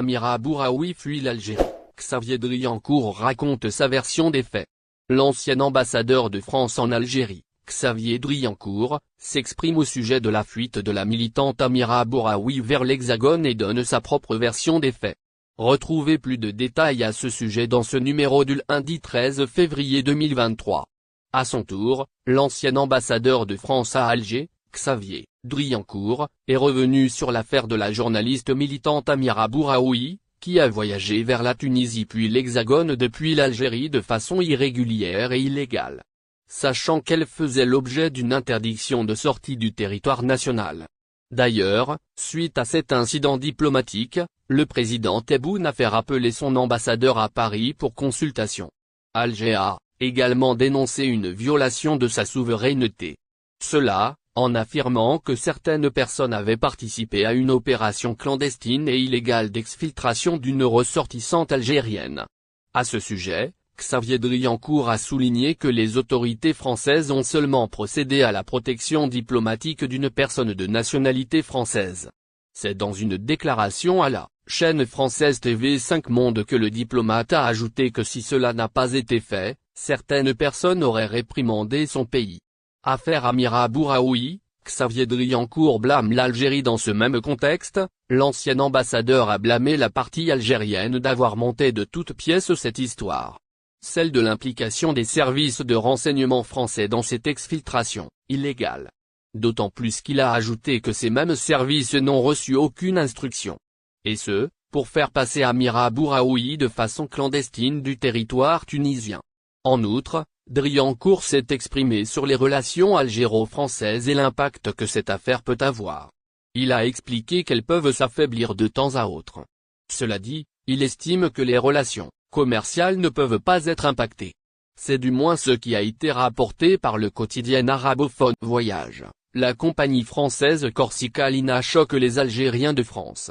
Amira Bouraoui fuit l'Algérie. Xavier Driancourt raconte sa version des faits. L'ancien ambassadeur de France en Algérie, Xavier Driancourt, s'exprime au sujet de la fuite de la militante Amira Bouraoui vers l'Hexagone et donne sa propre version des faits. Retrouvez plus de détails à ce sujet dans ce numéro du lundi 13 février 2023. À son tour, l'ancien ambassadeur de France à Alger, Xavier Driancourt, est revenu sur l'affaire de la journaliste militante Amira Bouraoui, qui a voyagé vers la Tunisie puis l'Hexagone depuis l'Algérie de façon irrégulière et illégale. Sachant qu'elle faisait l'objet d'une interdiction de sortie du territoire national. D'ailleurs, suite à cet incident diplomatique, le président Tebboune a fait rappeler son ambassadeur à Paris pour consultation. Alger a également dénoncé une violation de sa souveraineté. Cela, en affirmant que certaines personnes avaient participé à une opération clandestine et illégale d'exfiltration d'une ressortissante algérienne. À ce sujet, Xavier Driancourt a souligné que les autorités françaises ont seulement procédé à la protection diplomatique d'une personne de nationalité française. C'est dans une déclaration à la chaîne française TV5 Monde que le diplomate a ajouté que si cela n'a pas été fait, certaines personnes auraient réprimandé son pays. Affaire Amira Bouraoui, Xavier Driancourt blâme l'Algérie dans ce même contexte, l'ancien ambassadeur a blâmé la partie algérienne d'avoir monté de toutes pièces cette histoire. Celle de l'implication des services de renseignement français dans cette exfiltration illégale. D'autant plus qu'il a ajouté que ces mêmes services n'ont reçu aucune instruction. Et ce, pour faire passer Amira Bouraoui de façon clandestine du territoire tunisien. En outre, Driancourt s'est exprimé sur les relations algéro-françaises et l'impact que cette affaire peut avoir. Il a expliqué qu'elles peuvent s'affaiblir de temps à autre. Cela dit, il estime que les relations commerciales ne peuvent pas être impactées. C'est du moins ce qui a été rapporté par le quotidien arabophone Voyage. La compagnie française Corsica Lina choque les Algériens de France.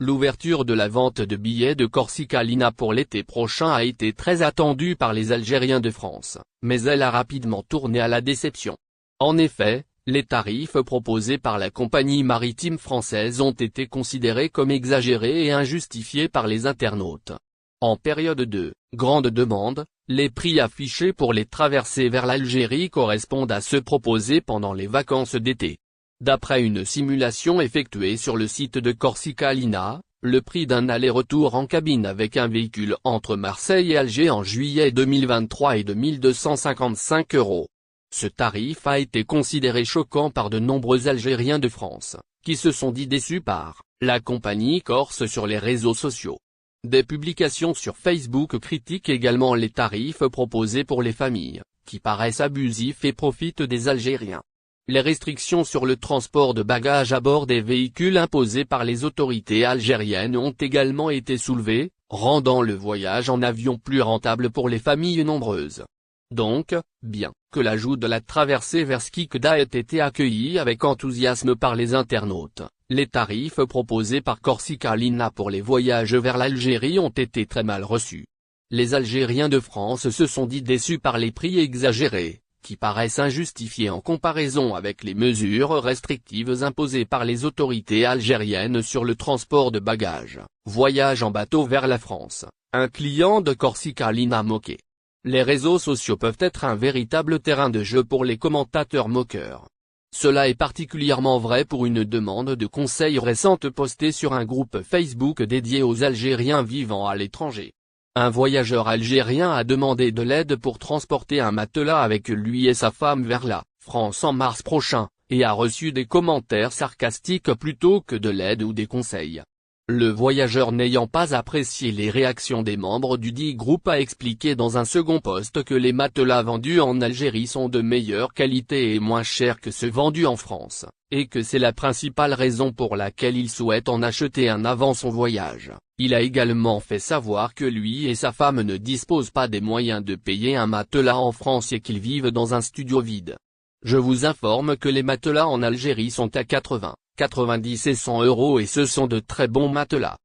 L'ouverture de la vente de billets de Corsica Lina pour l'été prochain a été très attendue par les Algériens de France, mais elle a rapidement tourné à la déception. En effet, les tarifs proposés par la compagnie maritime française ont été considérés comme exagérés et injustifiés par les internautes. En période de grande demande, les prix affichés pour les traversées vers l'Algérie correspondent à ceux proposés pendant les vacances d'été. D'après une simulation effectuée sur le site de Corsica Lina, le prix d'un aller-retour en cabine avec un véhicule entre Marseille et Alger en juillet 2023 est de 1 255 €. Ce tarif a été considéré choquant par de nombreux Algériens de France, qui se sont dit déçus par la compagnie corse sur les réseaux sociaux. Des publications sur Facebook critiquent également les tarifs proposés pour les familles, qui paraissent abusifs et profitent des Algériens. Les restrictions sur le transport de bagages à bord des véhicules imposées par les autorités algériennes ont également été soulevées, rendant le voyage en avion plus rentable pour les familles nombreuses. Donc, bien que l'ajout de la traversée vers Skikda ait été accueilli avec enthousiasme par les internautes, les tarifs proposés par Corsica Lina pour les voyages vers l'Algérie ont été très mal reçus. Les Algériens de France se sont dit déçus par les prix exagérés, qui paraissent injustifiés en comparaison avec les mesures restrictives imposées par les autorités algériennes sur le transport de bagages. Voyage en bateau vers la France, un client de Corsica Lina moqué. Les réseaux sociaux peuvent être un véritable terrain de jeu pour les commentateurs moqueurs. Cela est particulièrement vrai pour une demande de conseil récente postée sur un groupe Facebook dédié aux Algériens vivant à l'étranger. Un voyageur algérien a demandé de l'aide pour transporter un matelas avec lui et sa femme vers la France en mars prochain, et a reçu des commentaires sarcastiques plutôt que de l'aide ou des conseils. Le voyageur n'ayant pas apprécié les réactions des membres du dit groupe a expliqué dans un second post que les matelas vendus en Algérie sont de meilleure qualité et moins chers que ceux vendus en France, et que c'est la principale raison pour laquelle il souhaite en acheter un avant son voyage. Il a également fait savoir que lui et sa femme ne disposent pas des moyens de payer un matelas en France et qu'ils vivent dans un studio vide. Je vous informe que les matelas en Algérie sont à 80, 90 et 100 € et ce sont de très bons matelas.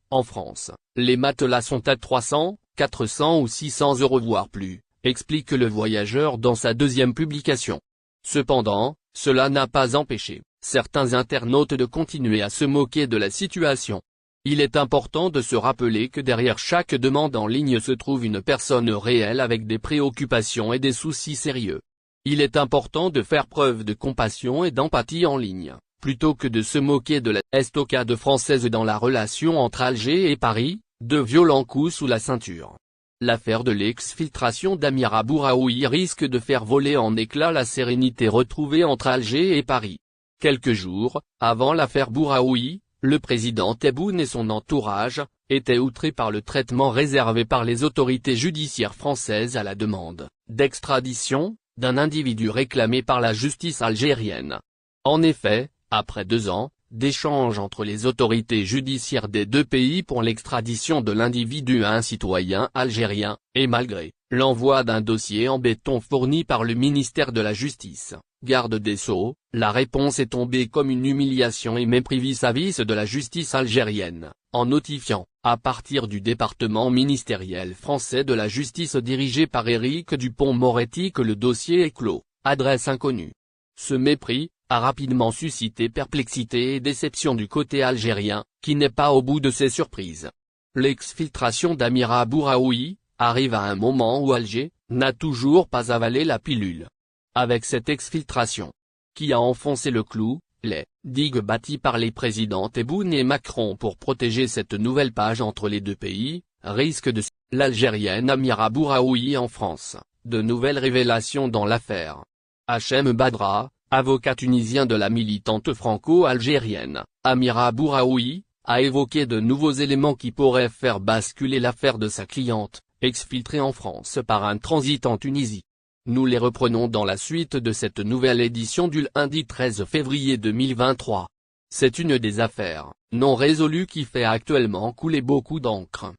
En France, les matelas sont à 300, 400 ou 600 € voire plus, explique le voyageur dans sa deuxième publication. Cependant, cela n'a pas empêché certains internautes de continuer à se moquer de la situation. Il est important de se rappeler que derrière chaque demande en ligne se trouve une personne réelle avec des préoccupations et des soucis sérieux. Il est important de faire preuve de compassion et d'empathie en ligne, plutôt que de se moquer de la estocade française dans la relation entre Alger et Paris, de violents coups sous la ceinture. L'affaire de l'exfiltration d'Amira Bouraoui risque de faire voler en éclats la sérénité retrouvée entre Alger et Paris. Quelques jours avant l'affaire Bouraoui, le président Tebboune et son entourage étaient outrés par le traitement réservé par les autorités judiciaires françaises à la demande d'extradition d'un individu réclamé par la justice algérienne. En effet, après 2 ans d'échanges entre les autorités judiciaires des deux pays pour l'extradition de l'individu à un citoyen algérien, et malgré l'envoi d'un dossier en béton fourni par le ministère de la Justice, garde des Sceaux, la réponse est tombée comme une humiliation et mépris vis-à-vis de la justice algérienne, en notifiant, à partir du département ministériel français de la justice dirigé par Éric Dupond-Moretti, que le dossier est clos, adresse inconnue. Ce mépris a rapidement suscité perplexité et déception du côté algérien, qui n'est pas au bout de ses surprises. L'exfiltration d'Amira Bouraoui arrive à un moment où Alger n'a toujours pas avalé la pilule. Avec cette exfiltration, qui a enfoncé le clou, les digues bâties par les présidents Tebboune et Macron pour protéger cette nouvelle page entre les deux pays, risquent de l'Algérienne Amira Bouraoui en France, de nouvelles révélations dans l'affaire. Hachem Badra, avocat tunisien de la militante franco-algérienne, Amira Bouraoui, a évoqué de nouveaux éléments qui pourraient faire basculer l'affaire de sa cliente, exfiltrée en France par un transit en Tunisie. Nous les reprenons dans la suite de cette nouvelle édition du lundi 13 février 2023. C'est une des affaires non résolues qui fait actuellement couler beaucoup d'encre.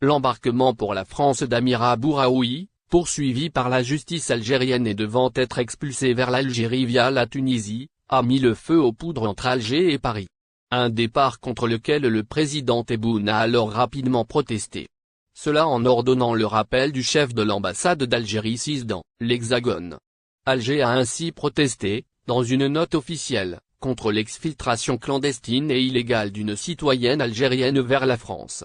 L'embarquement pour la France d'Amira Bouraoui, poursuivi par la justice algérienne et devant être expulsé vers l'Algérie via la Tunisie, a mis le feu aux poudres entre Alger et Paris. Un départ contre lequel le président Tebboune a alors rapidement protesté. Cela en ordonnant le rappel du chef de l'ambassade d'Algérie dans l'Hexagone. Alger a ainsi protesté, dans une note officielle, contre l'exfiltration clandestine et illégale d'une citoyenne algérienne vers la France.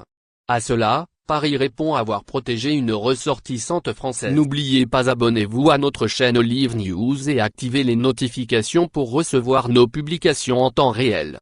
À cela, Paris répond avoir protégé une ressortissante française. N'oubliez pas, abonnez-vous à notre chaîne Olive News et activez les notifications pour recevoir nos publications en temps réel.